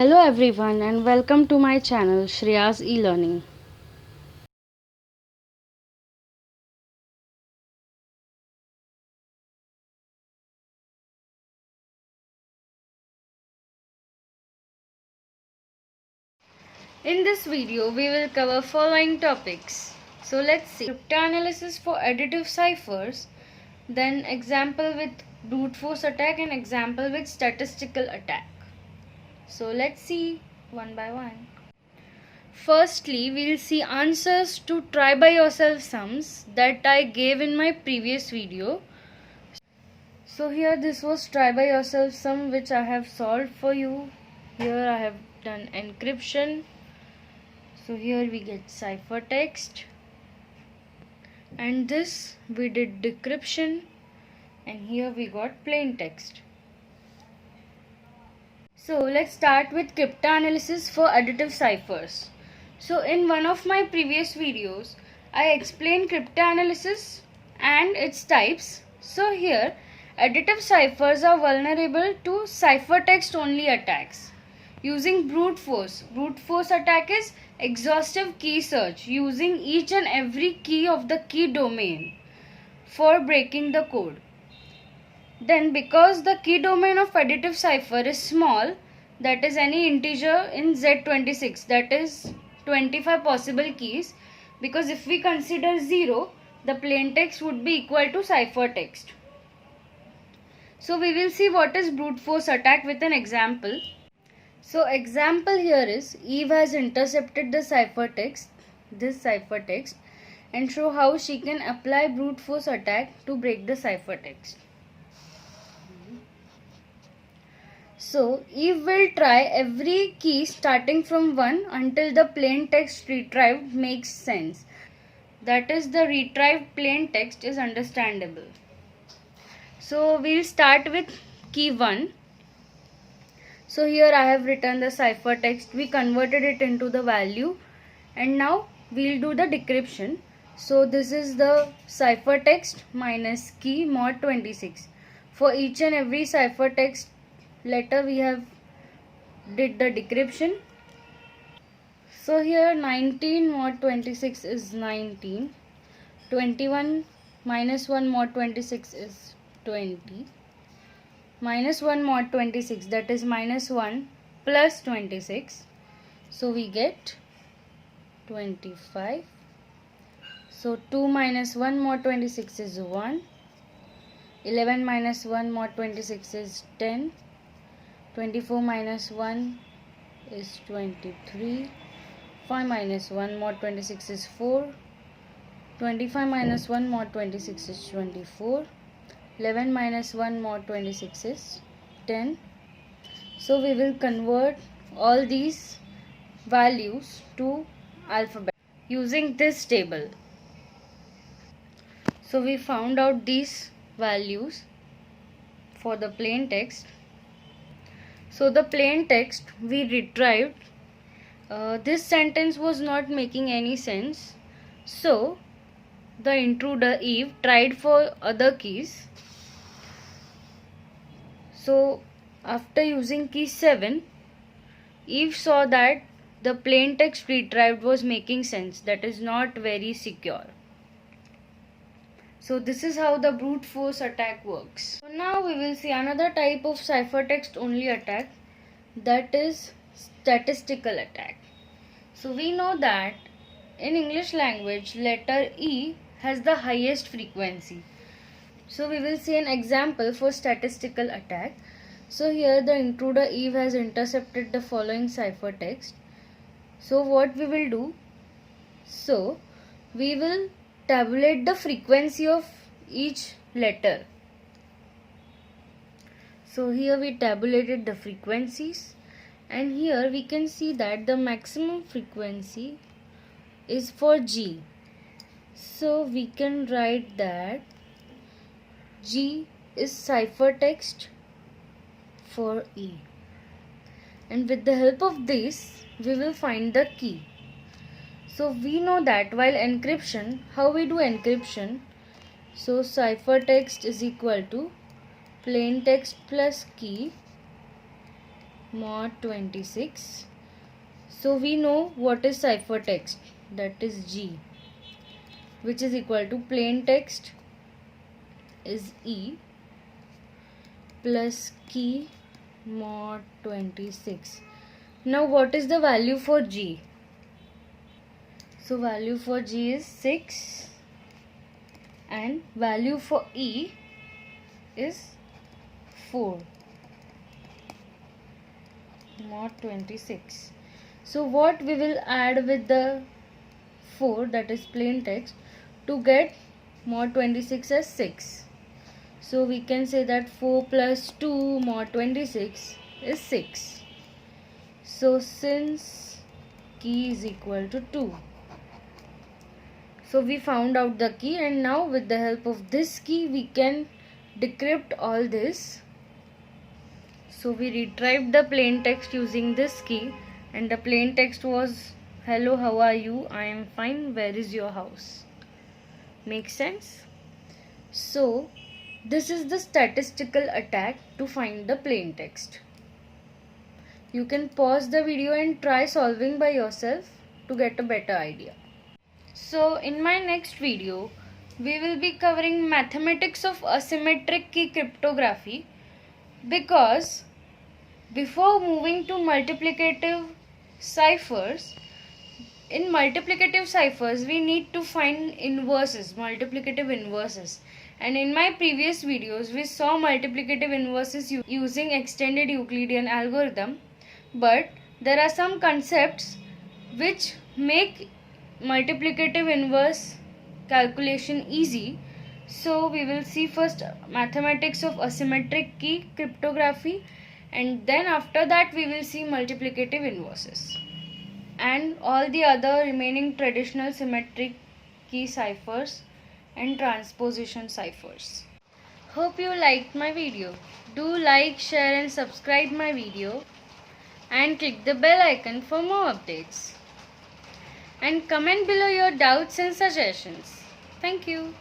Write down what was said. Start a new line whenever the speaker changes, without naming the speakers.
Hello everyone and welcome to my channel Shreya's e-learning. In this video we will cover following topics. So let's see: cryptanalysis for additive ciphers, then example with brute force attack and example with statistical attack. So let's see one by one. Firstly, we'll see answers to try by yourself sums that I gave in my previous video. So here this was try by yourself sum which I have solved for you. Here I have done encryption. So here we get ciphertext, and this we did decryption, and here we got plain text. So let's start with cryptanalysis for additive ciphers. So in one of my previous videos I explained cryptanalysis and its types. So here additive ciphers are vulnerable to ciphertext only attacks using brute force. Brute force attack is exhaustive key search using each and every key of the key domain for breaking the code. Then because the key domain of additive cipher is small, that is any integer in Z26, that is 25 possible keys, because if we consider 0, the plain text would be equal to ciphertext. So we will see what is brute force attack with an example. So example here is Eve has intercepted the this ciphertext, and show how she can apply brute force attack to break the ciphertext. So Eve will try every key starting from 1 until the plain text retrieved makes sense. That is, the retrieved plain text is understandable. So we'll start with key 1. So here I have written the ciphertext. We converted it into the value, and now we'll do the decryption. So this is the ciphertext minus key mod 26. For each and every ciphertext letter we have did the decryption. So here 19 mod 26 is 19, 21 minus 1 mod 26 is 20, minus 1 mod 26, that is minus 1 plus 26, so we get 25. So 2 minus 1 mod 26 is 1, 11 minus 1 mod 26 is 10, 24 minus 1 is 23, 5 minus 1 mod 26 is 4, 25 minus 1 mod 26 is 24, 11 minus 1 mod 26 is 10. So we will convert all these values to alphabet using this table. So we found out these values for the plain text. So the plain text we retrieved, this sentence was not making any sense. So the intruder Eve tried for other keys. So after using key 7, Eve saw that the plain text retrieved was making sense, that is not very secure. So this is how the brute force attack works. So now we will see another type of ciphertext only attack, that is statistical attack. So we know that in English language letter E has the highest frequency. So we will see an example for statistical attack. So here the intruder Eve has intercepted the following ciphertext. So what we will do? So we will tabulate the frequency of each letter. So here we tabulated the frequencies, and here we can see that the maximum frequency is for G. So we can write that G is ciphertext for E, and with the help of this we will find the key. So we know that while encryption, how we do encryption? So ciphertext is equal to plain text plus key mod 26. So we know what is ciphertext, that is G, which is equal to plain text is E plus key mod 26. Now what is the value for G? So value for G is 6 and value for E is 4 mod 26. So what we will add with the 4, that is plain text, to get mod 26 as 6. So we can say that 4 plus 2 mod 26 is 6. So since key is equal to 2. So we found out the key, and now with the help of this key we can decrypt all this. So we retrieved the plain text using this key, and the plain text was, hello, how are you? I am fine. Where is your house? Makes sense? So this is the statistical attack to find the plain text. You can pause the video and try solving by yourself to get a better idea. So in my next video, we will be covering mathematics of asymmetric key cryptography, because before moving to multiplicative ciphers, in multiplicative ciphers we need to find inverses, multiplicative inverses. And in my previous videos we saw multiplicative inverses using extended Euclidean algorithm, but there are some concepts which make multiplicative inverse calculation easy. So we will see first mathematics of asymmetric key cryptography, and then after that we will see multiplicative inverses and all the other remaining traditional symmetric key ciphers and transposition ciphers. Hope you liked my video. Do like, share and subscribe my video, and click the bell icon for more updates. And comment below your doubts and suggestions. Thank you.